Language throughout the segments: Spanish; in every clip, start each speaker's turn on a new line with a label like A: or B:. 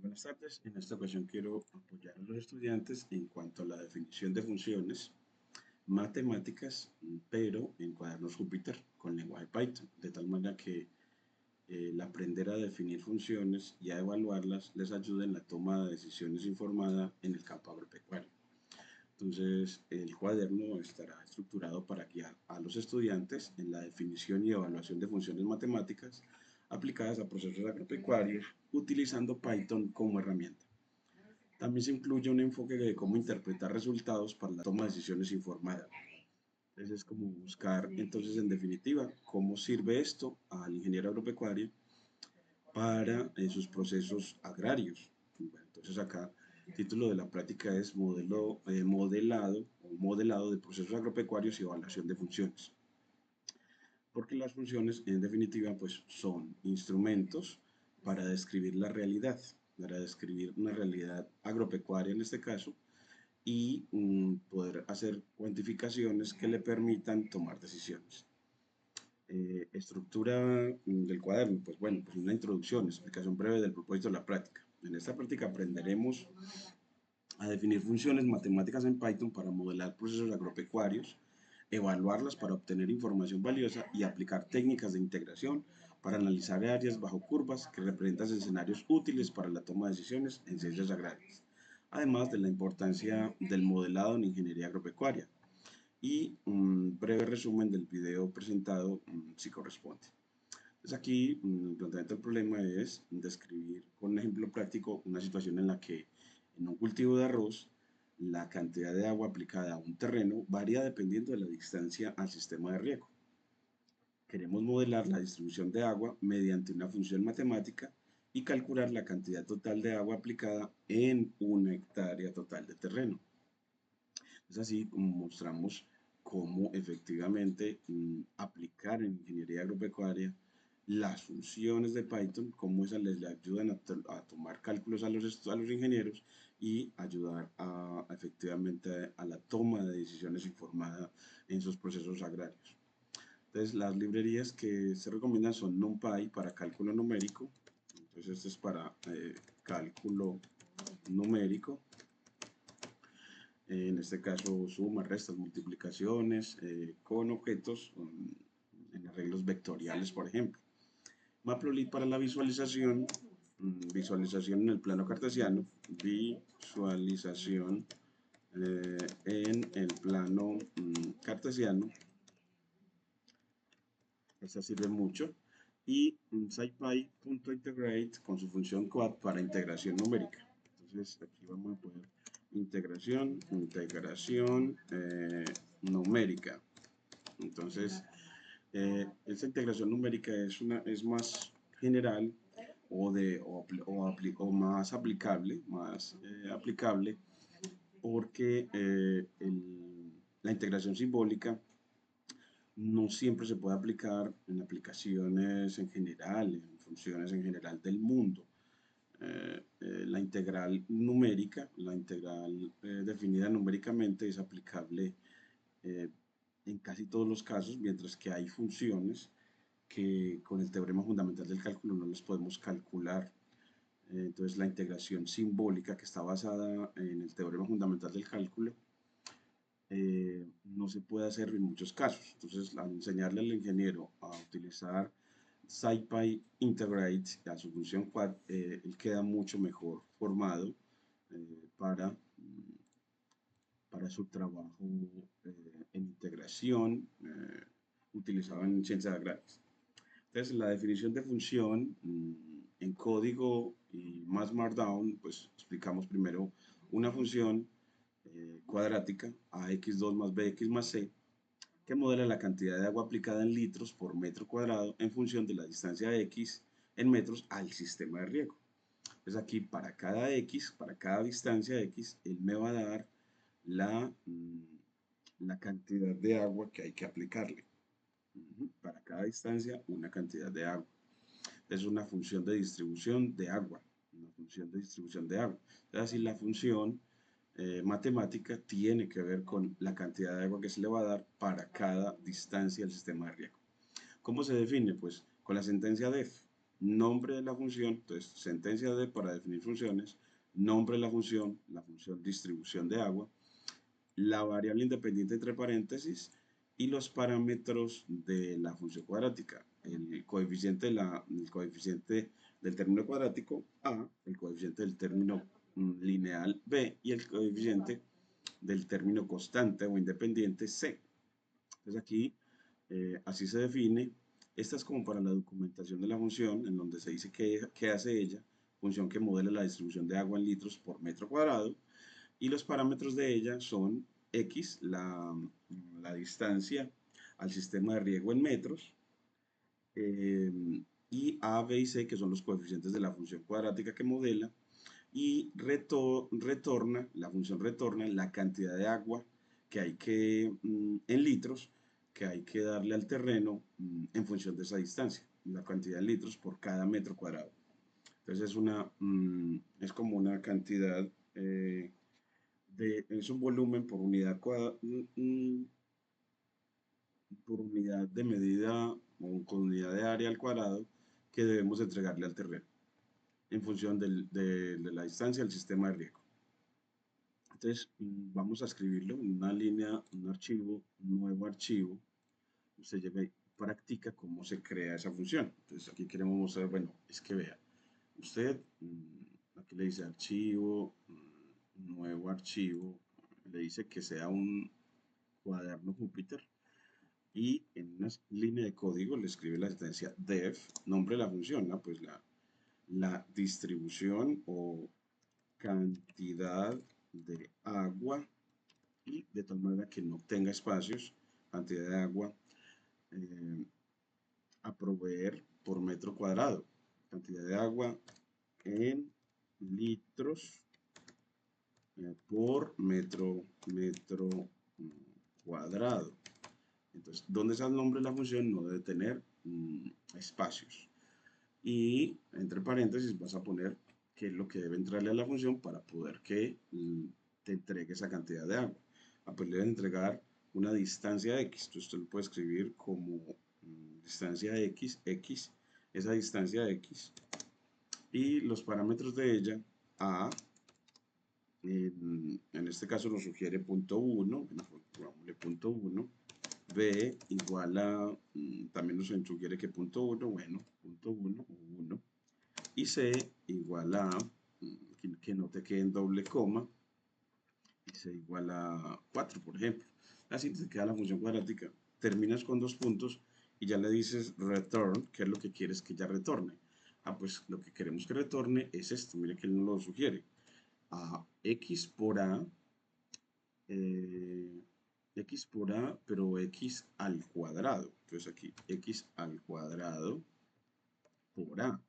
A: Buenas tardes. En esta ocasión quiero apoyar a los estudiantes en cuanto a la definición de funciones matemáticas, pero en cuadernos Júpiter con lenguaje Python, de tal manera que el aprender a definir funciones y a evaluarlas les ayude en la toma de decisiones informada en el campo agropecuario. Entonces, el cuaderno estará estructurado para guiar a los estudiantes en la definición y evaluación de funciones matemáticas aplicadas a procesos agropecuarios utilizando Python como herramienta. También se incluye un enfoque de cómo interpretar resultados para la toma de decisiones informada. Entonces es como buscar, entonces en definitiva, cómo sirve esto al ingeniero agropecuario para sus procesos agrarios. Bueno, entonces acá el título de la práctica es modelado de procesos agropecuarios y evaluación de funciones. Porque las funciones, en definitiva, pues son instrumentos para describir la realidad, para describir una realidad agropecuaria en este caso, y poder hacer cuantificaciones que le permitan tomar decisiones. Estructura del cuaderno, pues bueno, pues una introducción, explicación breve del propósito de la práctica. En esta práctica aprenderemos a definir funciones matemáticas en Python para modelar procesos agropecuarios, evaluarlas para obtener información valiosa y aplicar técnicas de integración para analizar áreas bajo curvas que representan escenarios útiles para la toma de decisiones en ciencias agrarias, además de la importancia del modelado en ingeniería agropecuaria. Y un breve resumen del video presentado si corresponde. Entonces aquí el planteamiento del problema es describir con un ejemplo práctico una situación en la que en un cultivo de arroz la cantidad de agua aplicada a un terreno varía dependiendo de la distancia al sistema de riego. Queremos modelar la distribución de agua mediante una función matemática y calcular la cantidad total de agua aplicada en una hectárea total de terreno. Es así como mostramos cómo efectivamente aplicar en ingeniería agropecuaria las funciones de Python, cómo esas les ayudan a tomar cálculos a los ingenieros y ayudar efectivamente a la toma de decisiones informada en sus procesos agrarios. Entonces, las librerías que se recomiendan son NumPy para cálculo numérico. Entonces, este es para cálculo numérico. En este caso, sumas, restas, multiplicaciones con objetos en arreglos vectoriales, por ejemplo. Matplotlib para la visualización, visualización en el plano cartesiano, visualización en el plano cartesiano. Esta sirve mucho. Y SciPy.integrate con su función quad para integración numérica. Entonces aquí vamos a poner integración numérica. Entonces, esta integración numérica es más general o más aplicable, porque la integración simbólica no siempre se puede aplicar en aplicaciones en general, en funciones en general del mundo. La integral numérica, la integral definida numéricamente es aplicable en casi todos los casos, mientras que hay funciones que con el teorema fundamental del cálculo no las podemos calcular. Entonces la integración simbólica que está basada en el teorema fundamental del cálculo no se puede hacer en muchos casos. Entonces, al enseñarle al ingeniero a utilizar SciPy Integrate, a su función quad, él queda mucho mejor formado para su trabajo en integración utilizado en ciencias agrarias. Entonces, la definición de función en código y más Markdown, pues explicamos primero una función cuadrática, ax2 más bx más c, que modela la cantidad de agua aplicada en litros por metro cuadrado en función de la distancia x en metros al sistema de riego. Entonces aquí para cada x, para cada distancia x, él me va a dar la cantidad de agua que hay que aplicarle. Para cada distancia, una cantidad de agua. Es una función de distribución de agua. Una función de distribución de agua. Entonces así la función matemática tiene que ver con la cantidad de agua que se le va a dar para cada distancia del sistema de riego. ¿Cómo se define? Pues con la sentencia def. nombre de la función, entonces sentencia de para definir funciones, nombre de la función distribución de agua, la variable independiente entre paréntesis y los parámetros de la función cuadrática, el coeficiente del término cuadrático A, el coeficiente del término lineal B y el coeficiente del término constante o independiente C. Entonces aquí así se define. Esta es como para la documentación de la función, en donde se dice qué hace ella, función que modela la distribución de agua en litros por metro cuadrado, y los parámetros de ella son X, la distancia al sistema de riego en metros, eh, y A, B y C, que son los coeficientes de la función cuadrática que modela, y la función retorna la cantidad de agua que hay en litros, que hay que darle al terreno en función de esa distancia, la cantidad en litros por cada metro cuadrado. Entonces es como una cantidad, es un volumen por unidad, por unidad de medida o con unidad de área al cuadrado que debemos entregarle al terreno en función de la distancia del sistema de riego. Entonces, vamos a escribirlo en una línea, un archivo, un nuevo archivo. Usted llega y practica cómo se crea esa función. Entonces, aquí queremos mostrar, bueno, es que vea, usted, aquí le dice archivo, nuevo archivo, le dice que sea un cuaderno Júpiter y en una línea de código le escribe la sentencia def, nombre de la función, ¿no? Pues la distribución o cantidad de agua y de tal manera que no tenga espacios, cantidad de agua eh, a proveer por metro cuadrado, cantidad de agua en litros por metro cuadrado. Entonces, ¿dónde está el nombre de la función? No debe tener espacios. Y entre paréntesis vas a poner qué es lo que debe entrarle a la función para poder que te entregue esa cantidad de agua. Pues le debe entregar una distancia x. Entonces usted lo puede escribir como distancia x, esa distancia x. Y los parámetros de ella, a, en este caso nos sugiere punto 1, pongámosle punto 1, b igual a, también nos sugiere que punto 1, bueno, punto 1 o 1, y c igual a, que no te quede en doble coma, y c igual a 4, por ejemplo. Así te queda la función cuadrática. Terminas con dos puntos y ya le dices return, que es lo que quieres que ya retorne. Pues lo que queremos que retorne es esto, mire que él nos lo sugiere. A x por a, eh, x por a, pero x al cuadrado. Entonces aquí x al cuadrado por a,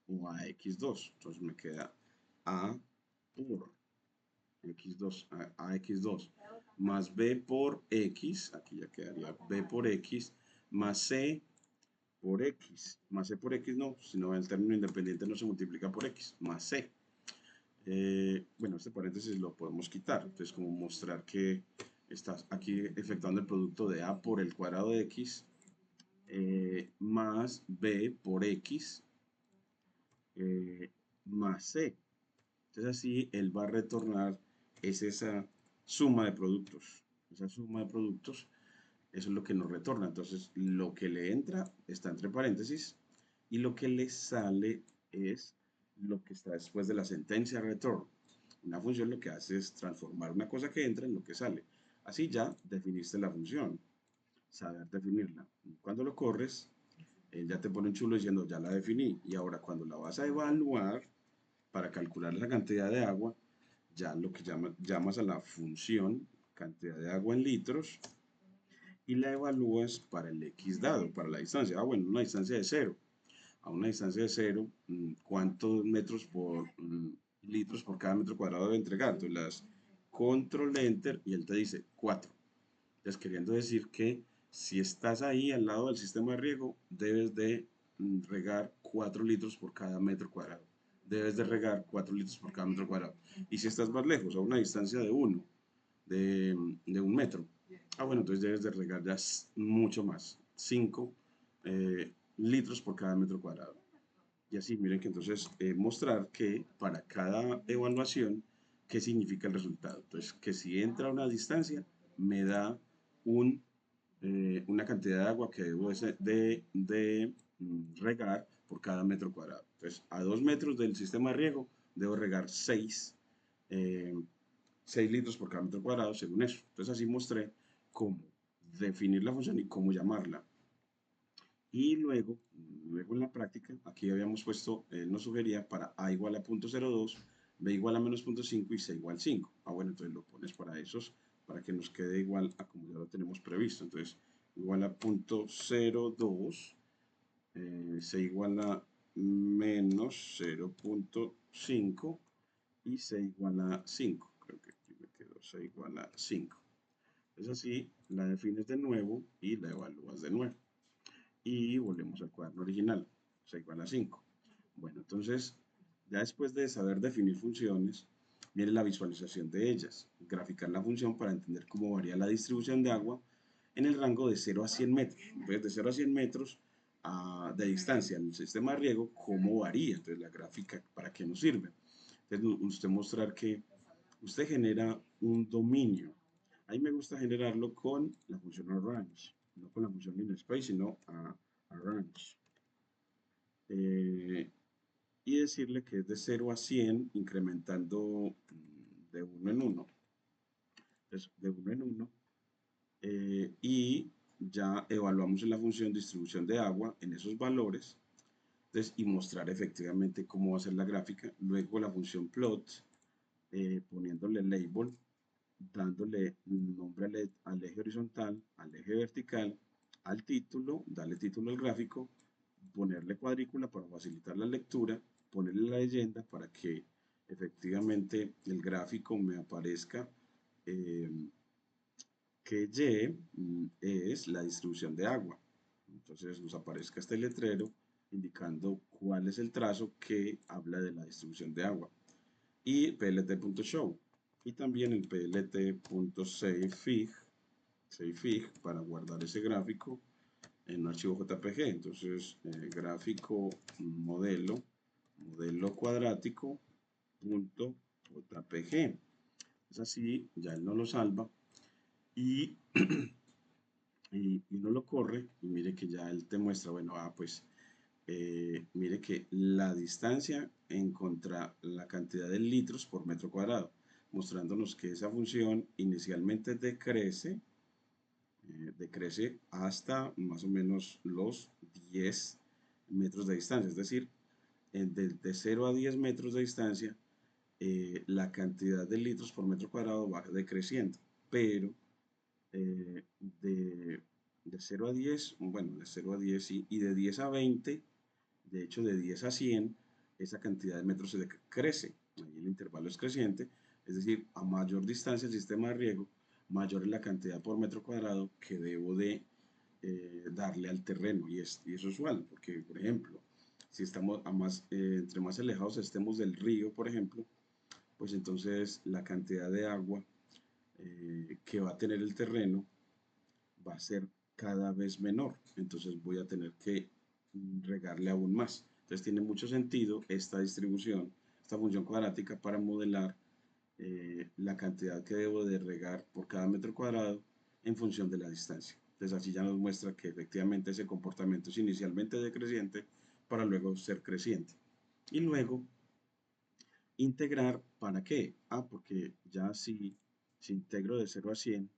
A: o a x2. Entonces me queda a por x2, a x2, más b por x, aquí ya quedaría b por x, más c por x, más c por x no, sino el término independiente no se multiplica por x, más c. Bueno, este paréntesis lo podemos quitar, entonces como mostrar que estás aquí efectuando el producto de a por el cuadrado de x más b por x más c. Entonces así él va a retornar esa suma de productos. Esa suma de productos, eso es lo que nos retorna. Entonces lo que le entra está entre paréntesis y lo que le sale es lo que está después de la sentencia return. Una función lo que hace es transformar una cosa que entra en lo que sale. Así ya definiste la función, saber definirla. Cuando lo corres, él ya te pone un chulo diciendo ya la definí. Y ahora cuando la vas a evaluar para calcular la cantidad de agua, ya lo que llamas a la función cantidad de agua en litros y la evalúas para el x dado, para la distancia. Bueno, una distancia de 0. A una distancia de 0, ¿cuántos metros por litros por cada metro cuadrado debe entregar? Entonces le das control enter y él te dice 4. Entonces queriendo decir que si estás ahí al lado del sistema de riego, debes de regar 4 litros por cada metro cuadrado. Debes de regar 4 litros por cada metro cuadrado. Y si estás más lejos, a una distancia de 1, de 1 metro, bueno, entonces debes de regar ya mucho más, 5 litros por cada metro cuadrado. Y así, miren que entonces mostrar que para cada evaluación, qué significa el resultado. Entonces, que si entra a una distancia, me da un, una cantidad de agua que debo regar por cada metro cuadrado. Entonces, a 2 metros del sistema de riego, debo regar 6 litros por cada metro cuadrado según eso. Entonces, así mostré cómo definir la función y cómo llamarla. Y luego en la práctica, aquí habíamos puesto, nos sugería para A igual a 0.02, B igual a menos 0.5 y C igual a 5. Ah, bueno, entonces lo pones para esos, para que nos quede igual a como ya lo tenemos previsto. Entonces, igual a 0.02, C igual a menos 0.5 y C igual a 5. Creo que aquí me quedó C igual a 5. Es así, la defines de nuevo y la evalúas de nuevo y volvemos al cuaderno original, o sea, igual a 5. Bueno, entonces, ya después de saber definir funciones, viene la visualización de ellas, graficar la función para entender cómo varía la distribución de agua en el rango de 0 a 100 metros. Entonces, de 0 a 100 metros de distancia en el sistema de riego, cómo varía. Entonces, la gráfica, ¿para qué nos sirve? Entonces, usted mostrar que usted genera un dominio. A mí me gusta generarlo con la función arrange, no con la función linspace, sino arrange. Y decirle que es de 0 a 100, incrementando de 1 en 1. Entonces, de 1 en 1. Y ya evaluamos en la función distribución de agua en esos valores. Entonces, y mostrar efectivamente cómo va a ser la gráfica. Luego la función plot, poniéndole label, dándole nombre al eje horizontal, al eje vertical, al título, darle título al gráfico, ponerle cuadrícula para facilitar la lectura, ponerle la leyenda para que efectivamente el gráfico me aparezca eh, que Y es la distribución de agua. Entonces nos aparezca este letrero indicando cuál es el trazo que habla de la distribución de agua. Y plt.show. Y también el plt.savefig para guardar ese gráfico en un archivo JPG. Entonces, gráfico modelo cuadrático punto JPG. Es así, ya él no lo salva y, y no lo corre. Y mire que ya él te muestra, bueno, pues mire que la distancia en contra la cantidad de litros por metro cuadrado, mostrándonos que esa función inicialmente decrece hasta más o menos los 10 metros de distancia, es decir, de 0 a 10 metros de distancia, la cantidad de litros por metro cuadrado va decreciendo, pero eh, de, de 0 a 10, bueno, de 0 a 10 y de 10 a 20, de hecho de 10 a 100, esa cantidad de metros se crece, ahí el intervalo es creciente, es decir, a mayor distancia el sistema de riego, mayor es la cantidad por metro cuadrado que debo de darle al terreno, y es usual, porque por ejemplo, si estamos entre más alejados estemos del río, por ejemplo, pues entonces la cantidad de agua que va a tener el terreno va a ser cada vez menor. Entonces voy a tener que regarle aún más. Entonces tiene mucho sentido esta distribución, esta función cuadrática para modelar la cantidad que debo de regar por cada metro cuadrado en función de la distancia. Entonces así ya nos muestra que efectivamente ese comportamiento es inicialmente decreciente para luego ser creciente. Y luego integrar, ¿para qué? Porque ya si integro de 0 a 100,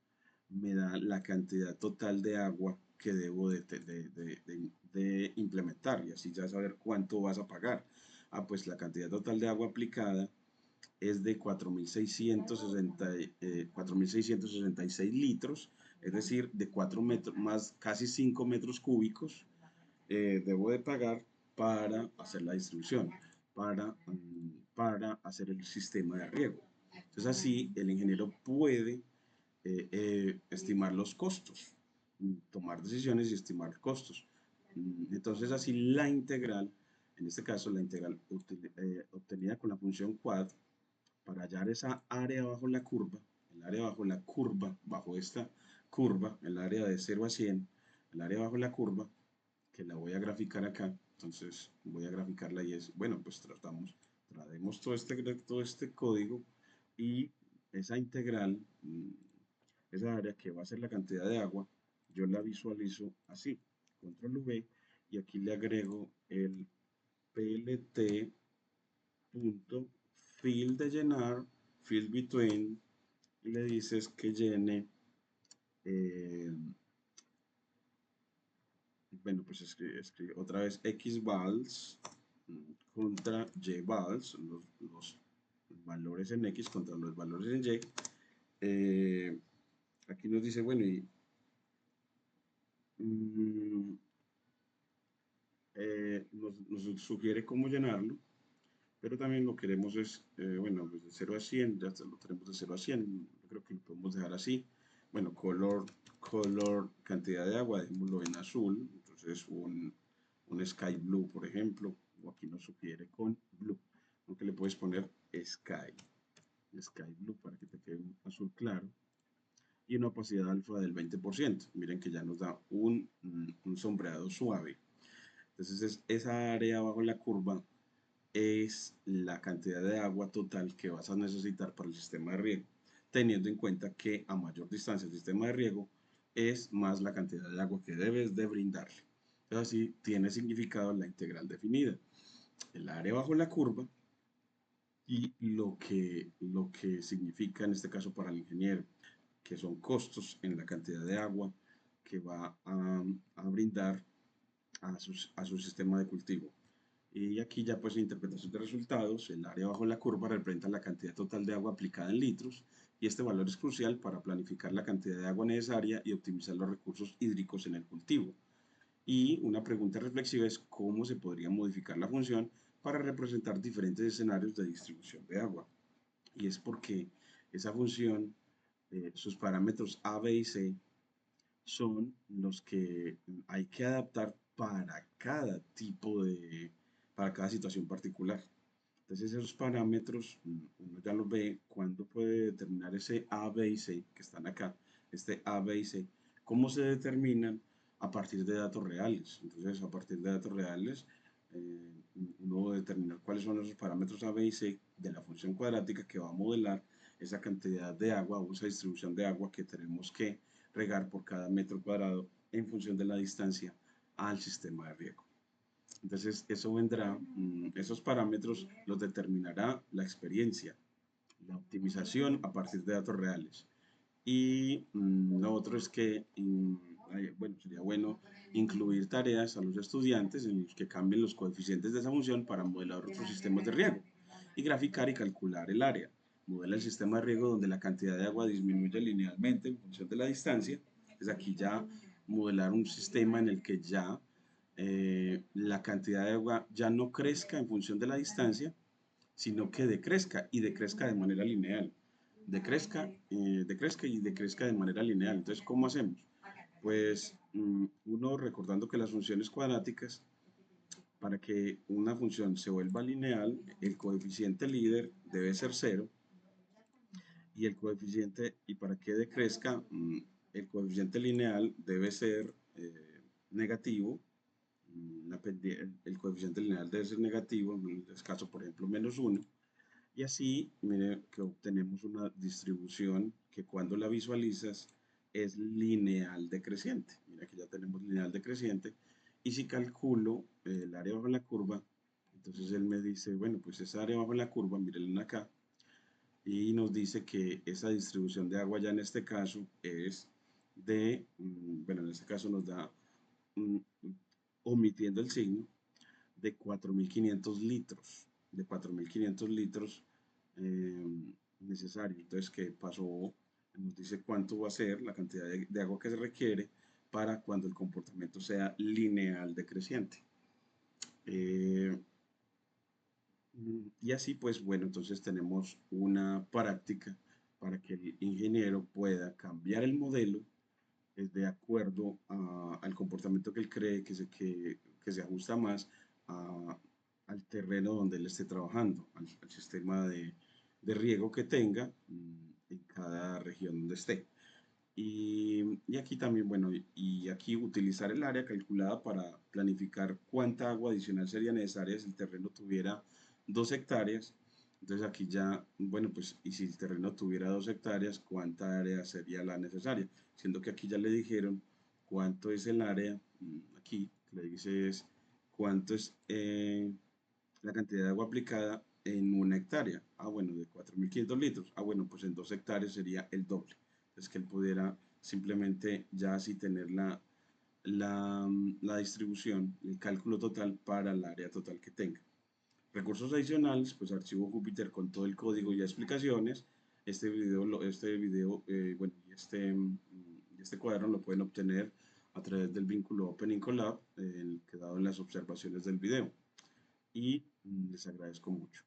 A: me da la cantidad total de agua que debo de implementar y así ya saber cuánto vas a pagar. Pues la cantidad total de agua aplicada es de 4.666 litros, es decir, de 4 metros, más casi 5 metros cúbicos debo de pagar para hacer la distribución, para hacer el sistema de riego. Entonces así el ingeniero puede estimar los costos, tomar decisiones y estimar costos. Entonces así la integral, en este caso la integral obtenida con la función quad, para hallar esa área bajo la curva, el área bajo la curva, bajo esta curva, el área de 0 a 100, el área bajo la curva, que la voy a graficar acá, Entonces voy a graficarla y es, bueno, pues traemos todo este código y esa integral, esa área que va a ser la cantidad de agua, yo la visualizo así, control V, y aquí le agrego el plt punto fill de llenar, fill between, y le dices que llene, eh, bueno, pues escribe otra vez xvals contra yvals, los valores en x contra los valores en y. Aquí nos dice, bueno, y mm, nos sugiere cómo llenarlo, pero también lo queremos es, bueno, pues de 0 a 100, ya lo tenemos de 0 a 100, yo creo que lo podemos dejar así. Bueno, cantidad de agua, dejémoslo en azul, entonces un sky blue, por ejemplo, o aquí nos sugiere con blue, aunque le puedes poner sky blue para que te quede un azul claro, y una opacidad alfa del 20%. Miren que ya nos da un sombreado suave. Entonces esa área bajo la curva es la cantidad de agua total que vas a necesitar para el sistema de riego, teniendo en cuenta que a mayor distancia el sistema de riego es más la cantidad de agua que debes de brindarle. Entonces así tiene significado la integral definida. El área bajo la curva y lo que significa en este caso para el ingeniero, que son costos en la cantidad de agua que va a brindar a su sistema de cultivo. Y aquí ya pues interpretación de resultados, el área bajo la curva representa la cantidad total de agua aplicada en litros y este valor es crucial para planificar la cantidad de agua necesaria y optimizar los recursos hídricos en el cultivo. Y una pregunta reflexiva es cómo se podría modificar la función para representar diferentes escenarios de distribución de agua. Y es porque esa función, sus parámetros A, B y C son los que hay que adaptar para cada situación particular. Entonces esos parámetros uno ya los ve cuando puede determinar ese A, B y C que están acá, este A, B y C, cómo se determinan a partir de datos reales. Entonces a partir de datos reales eh, uno determinar cuáles son esos parámetros A, B y C de la función cuadrática que va a modelar esa cantidad de agua o esa distribución de agua que tenemos que regar por cada metro cuadrado en función de la distancia al sistema de riego. Entonces, eso vendrá, esos parámetros los determinará la experiencia, la optimización a partir de datos reales. Y lo otro es que, bueno, sería bueno incluir tareas a los estudiantes en los que cambien los coeficientes de esa función para modelar otros sistemas de riego y graficar y calcular el área. Modela el sistema de riego donde la cantidad de agua disminuye linealmente en función de la distancia. Es aquí ya modelar un sistema en el que ya la cantidad de agua ya no crezca en función de la distancia, sino que decrezca y decrezca de manera lineal. Decrezca y decrezca de manera lineal. Entonces, ¿cómo hacemos? Pues uno recordando que las funciones cuadráticas, para que una función se vuelva lineal, el coeficiente líder debe ser cero y y para que decrezca, el coeficiente lineal debe ser negativo. El coeficiente lineal debe ser negativo, en este caso, por ejemplo, -1. Y así, mire que obtenemos una distribución que cuando la visualizas es lineal decreciente. Mira que ya tenemos lineal decreciente. Y si calculo el área bajo la curva, entonces él me dice, bueno, pues esa área bajo la curva, miren acá, y nos dice que esa distribución de agua ya en este caso es bueno, en este caso nos da, mm, omitiendo el signo, de 4.500 litros, de 4.500 litros necesario. Entonces, ¿qué pasó? Nos dice cuánto va a ser la cantidad de agua que se requiere para cuando el comportamiento sea lineal decreciente. Y así, pues bueno, entonces tenemos una práctica para que el ingeniero pueda cambiar el modelo de acuerdo al comportamiento que él cree que se ajusta más al terreno donde él esté trabajando, al sistema de riego que tenga en cada región donde esté. Y aquí también, bueno, y aquí utilizar el área calculada para planificar cuánta agua adicional sería necesaria si el terreno tuviera 2 hectáreas. Entonces aquí ya, bueno, pues, y si el terreno tuviera 2 hectáreas, ¿cuánta área sería la necesaria? Siendo que aquí ya le dijeron cuánto es el área, aquí le dice es cuánto es la cantidad de agua aplicada en 1 hectárea. Ah, bueno, de 4.500 litros. Ah, bueno, pues en 2 hectáreas sería el doble. Entonces que él pudiera simplemente ya así tener la distribución, el cálculo total para el área total que tenga. Recursos adicionales, pues archivo Jupyter con todo el código y explicaciones. Bueno, y este cuaderno lo pueden obtener a través del vínculo Open Colab, quedado en las observaciones del video. Y les agradezco mucho.